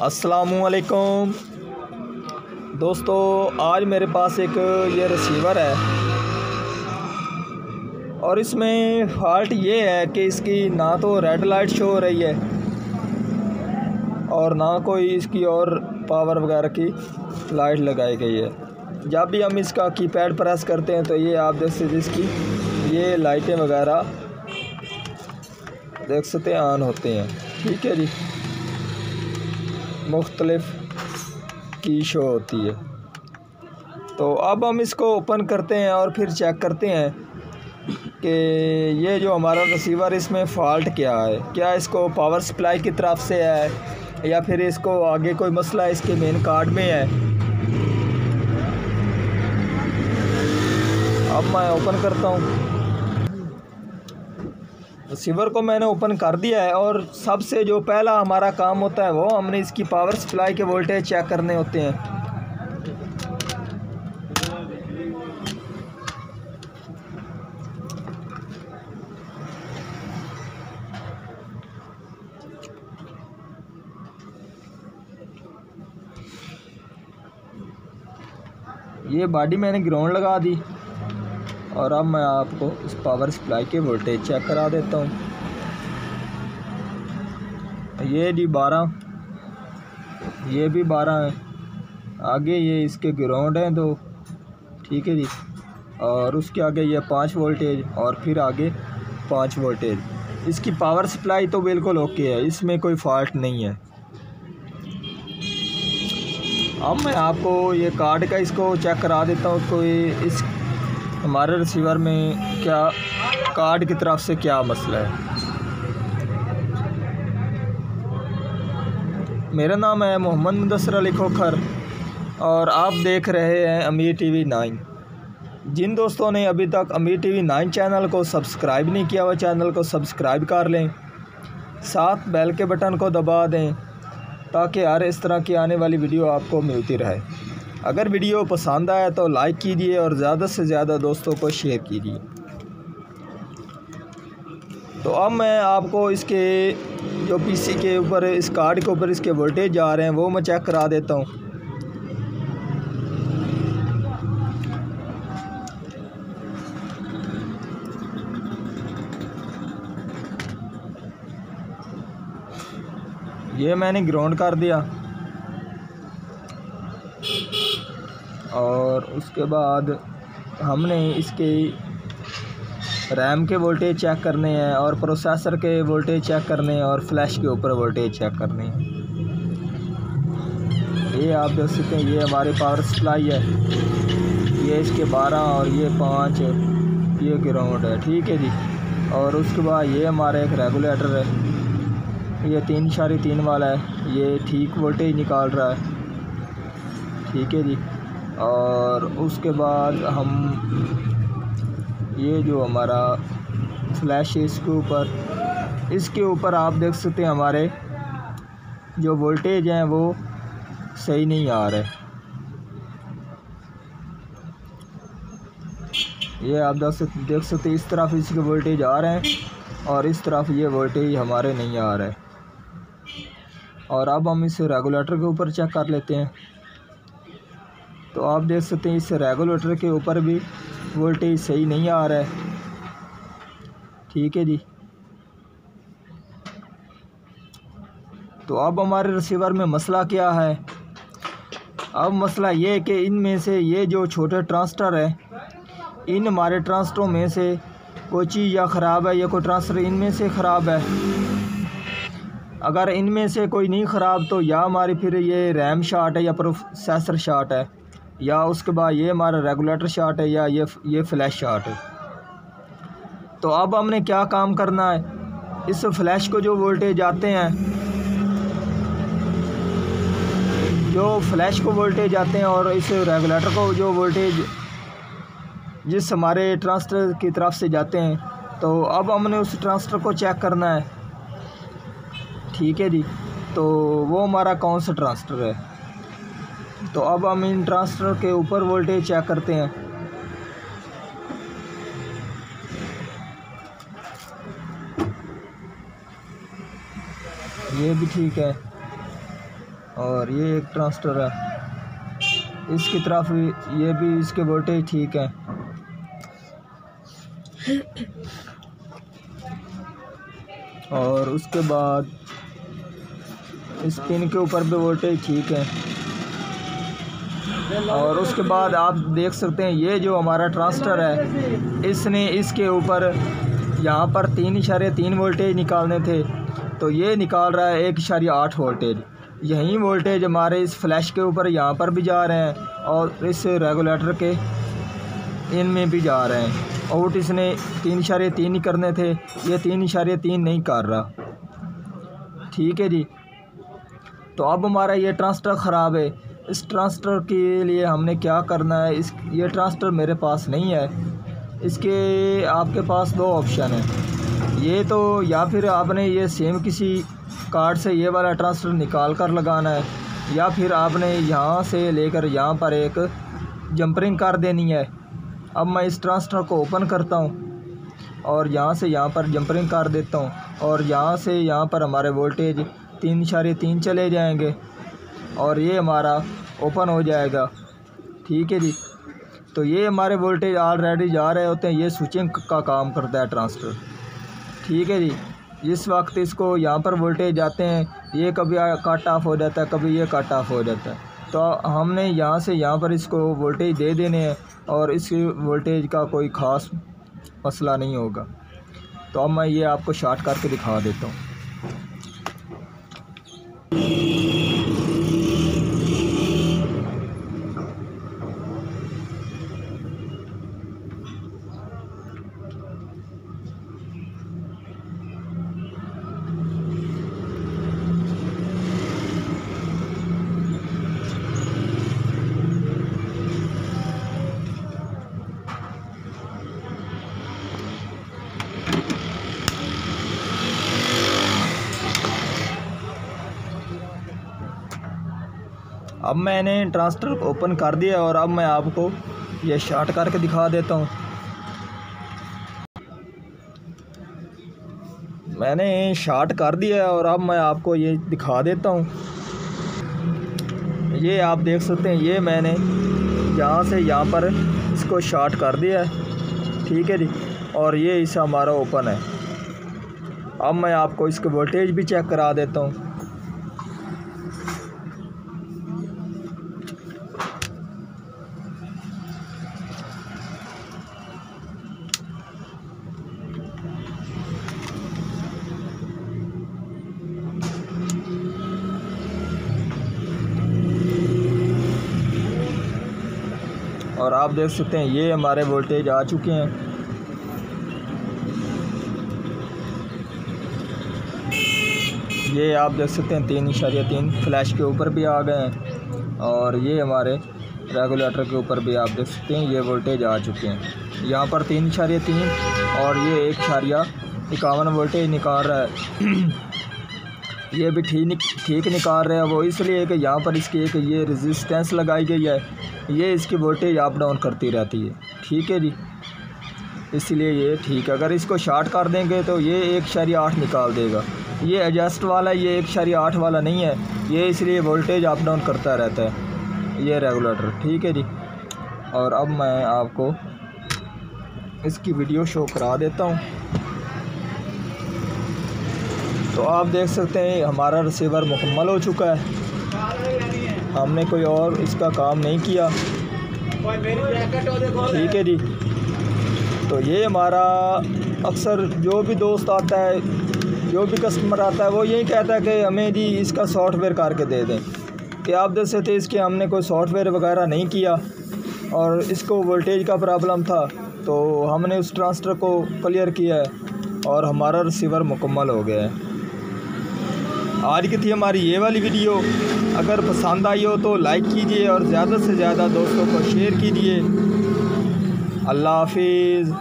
अस्सलामुअलैकुम दोस्तों, आज मेरे पास एक ये रिसीवर है और इसमें फॉल्ट ये है कि इसकी ना तो रेड लाइट शो हो रही है और ना कोई इसकी और पावर वगैरह की लाइट लगाई गई है। जब भी हम इसका कीपैड प्रेस करते हैं तो ये आप देख सकते इसकी ये लाइटें वगैरह देख सकते हैं ऑन होते हैं। ठीक है जी, मुख्तलिफ की शो होती है। तो अब हम इसको ओपन करते हैं और फिर चेक करते हैं कि ये जो हमारा रिसीवर इसमें फ़ॉल्ट क्या है। क्या इसको पावर सप्लाई की तरफ से है या फिर इसको आगे कोई मसला इसके मेन कार्ड में है। अब मैं ओपन करता हूँ। रिसीवर को मैंने ओपन कर दिया है और सबसे जो पहला हमारा काम होता है वो हमने इसकी पावर सप्लाई के वोल्टेज चेक करने होते हैं। ये बॉडी मैंने ग्राउंड लगा दी और अब मैं आपको इस पावर सप्लाई के वोल्टेज चेक करा देता हूँ। ये जी 12, ये भी 12 है। आगे ये इसके ग्राउंड हैं दो, ठीक है जी। और उसके आगे ये 5 वोल्टेज और फिर आगे 5 वोल्टेज। इसकी पावर सप्लाई तो बिल्कुल ओके है, इसमें कोई फॉल्ट नहीं है। अब मैं आपको ये कार्ड का इसको चेक करा देता हूँ। कोई इस हमारे रिसीवर में क्या कार्ड की तरफ से क्या मसला है। मेरा नाम है मोहम्मद मुदस्सिर अली खोखर और आप देख रहे हैं अमीर टीवी 9। जिन दोस्तों ने अभी तक अमीर टीवी 9 चैनल को सब्सक्राइब नहीं किया, वह चैनल को सब्सक्राइब कर लें, साथ बेल के बटन को दबा दें ताकि हर इस तरह की आने वाली वीडियो आपको मिलती रहे। अगर वीडियो पसंद आया तो लाइक कीजिए और ज़्यादा से ज़्यादा दोस्तों को शेयर कीजिए। तो अब मैं आपको इसके जो पीसी के ऊपर इस कार्ड के ऊपर इसके वोल्टेज जा रहे हैं वो मैं चेक करा देता हूँ। ये मैंने ग्राउंड कर दिया और उसके बाद हमने इसके रैम के वोल्टेज चेक करने हैं और प्रोसेसर के वोल्टेज चेक करने हैं और फ्लैश के ऊपर वोल्टेज चेक करने हैं। ये आप देख सकते हैं, ये हमारी पावर सप्लाई है। ये इसके 12 और ये 5 ये ग्राउंड है, ठीक है जी। और उसके बाद ये हमारा एक रेगुलेटर है, ये 3.3 वाला है, ये ठीक वोल्टेज निकाल रहा है, ठीक है जी। और उसके बाद हम ये जो हमारा फ्लैश है इसके ऊपर आप देख सकते हैं हमारे जो वोल्टेज हैं वो सही नहीं आ रहे। ये आप देख सकते हैं इस तरफ इसके वोल्टेज आ रहे हैं और इस तरफ ये वोल्टेज हमारे नहीं आ रहे। और अब हम इस रेगुलेटर के ऊपर चेक कर लेते हैं। तो आप देख सकते हैं इस रेगुलेटर के ऊपर भी वोल्टेज सही नहीं आ रहा है, ठीक है जी। तो अब हमारे रिसीवर में मसला क्या है। अब मसला ये है कि इनमें से ये जो छोटे ट्रांजिस्टर है, इन हमारे ट्रांजिस्टरों में से कोई चीज़ या ख़राब है या कोई ट्रांजिस्टर इनमें से ख़राब है। अगर इनमें से कोई नहीं ख़राब तो या हमारी फिर ये रैम शॉर्ट है या प्रोसेसर शॉर्ट है या उसके बाद ये हमारा रेगुलेटर शॉर्ट है या ये फ्लैश शॉर्ट है। तो अब हमने क्या काम करना है, इस फ्लैश को जो वोल्टेज आते हैं, जो फ्लैश को वोल्टेज आते हैं और इस रेगुलेटर को जो वोल्टेज जिस हमारे ट्रांजिस्टर की तरफ से जाते हैं, तो अब हमने उस ट्रांजिस्टर को चेक करना है, ठीक है जी। तो वो हमारा कौन सा ट्रांजिस्टर है। तो अब हम इन ट्रांजिस्टर के ऊपर वोल्टेज चेक करते हैं। ये भी ठीक है और ये एक ट्रांजिस्टर है, इसकी तरफ ये भी इसके वोल्टेज ठीक है। और उसके बाद इस पिन के ऊपर भी वोल्टेज ठीक है। और उसके बाद आप देख सकते हैं ये जो हमारा ट्रांजिस्टर है, इसने इसके ऊपर यहाँ पर 3.3 वोल्टेज निकालने थे, तो ये निकाल रहा है 1.8 वोल्टेज। यही वोल्टेज हमारे इस फ्लैश के ऊपर यहाँ पर भी जा रहे हैं और इस रेगुलेटर के इनमें भी जा रहे हैं। आउट इसने 3.3 ही करने थे, ये 3.3 नहीं कर रहा। ठीक है जी। तो अब हमारा ये ट्रांजिस्टर ख़राब है। इस ट्रांजिस्टर के लिए हमने क्या करना है, ये ट्रांजिस्टर मेरे पास नहीं है। इसके आपके पास दो ऑप्शन है, ये तो या फिर आपने ये सेम किसी कार्ड से ये वाला ट्रांजिस्टर निकाल कर लगाना है, या फिर आपने यहाँ से लेकर यहाँ पर एक जंपरिंग कर देनी है। अब मैं इस ट्रांजिस्टर को ओपन करता हूँ और यहाँ से यहाँ पर जंपरिंग कर देता हूँ और यहाँ से यहाँ पर हमारे वोल्टेज 3.3 चले जाएंगे और ये हमारा ओपन हो जाएगा। ठीक है जी। तो ये हमारे वोल्टेज ऑलरेडी जा रहे होते हैं, ये स्विचिंग का काम करता है ट्रांजिस्टर। ठीक है जी। जिस वक्त इसको यहाँ पर वोल्टेज जाते हैं, ये कभी कट ऑफ हो जाता है, कभी ये कट ऑफ हो जाता है। तो हमने यहाँ से यहाँ पर इसको वोल्टेज दे देने हैं और इस वोल्टेज का कोई ख़ास मसला नहीं होगा। तो अब मैं ये आपको शॉर्ट करके दिखा देता हूँ। अब मैंने ट्रांजिस्टर को ओपन कर दिया और अब मैं आपको ये शॉर्ट करके दिखा देता हूँ। मैंने शॉर्ट कर दिया और अब मैं आपको ये दिखा देता हूँ। ये आप देख सकते हैं, ये मैंने यहाँ से यहाँ पर इसको शॉर्ट कर दिया है। ठीक है जी। और ये इसे हमारा ओपन है। अब मैं आपको इसके वोल्टेज भी चेक करा देता हूँ। और आप देख सकते हैं ये हमारे वोल्टेज आ चुके हैं। ये आप देख सकते हैं 3.3 फ्लैश के ऊपर भी आ गए हैं और ये हमारे रेगुलेटर के ऊपर भी आप देख सकते हैं ये वोल्टेज आ चुके हैं। यहाँ पर 3.3 और ये 1.51 वोल्टेज निकाल रहा है। ये भी ठीक निकाल रहे हैं। वो इसलिए कि यहाँ पर इसकी एक ये रेजिस्टेंस लगाई गई है, ये इसकी वोल्टेज अप डाउन करती रहती है। ठीक है जी। इसलिए ये ठीक है। अगर इसको शॉर्ट कर देंगे तो ये 1.8 निकाल देगा। ये एडजस्ट वाला, ये 1.8 वाला नहीं है, ये इसलिए वोल्टेज अप डाउन करता रहता है ये रेगुलेटर। ठीक है जी। और अब मैं आपको इसकी वीडियो शो करा देता हूँ। तो आप देख सकते हैं हमारा रिसीवर मुकम्मल हो चुका है, हमने कोई और इसका काम नहीं किया। ठीक है जी। तो ये हमारा अक्सर जो भी दोस्त आता है, जो भी कस्टमर आता है, वो यही कहता है कि हमें जी इसका सॉफ्टवेयर करके दे दें। कि आप देख सकते इसके हमने कोई सॉफ्टवेयर वगैरह नहीं किया और इसको वोल्टेज का प्रॉब्लम था, तो हमने उस ट्रांजिस्टर को क्लियर किया है और हमारा रिसीवर मुकम्मल हो गया है। आज की थी हमारी ये वाली वीडियो। अगर पसंद आई हो तो लाइक कीजिए और ज़्यादा से ज़्यादा दोस्तों को शेयर कीजिए। अल्लाह हाफिज़।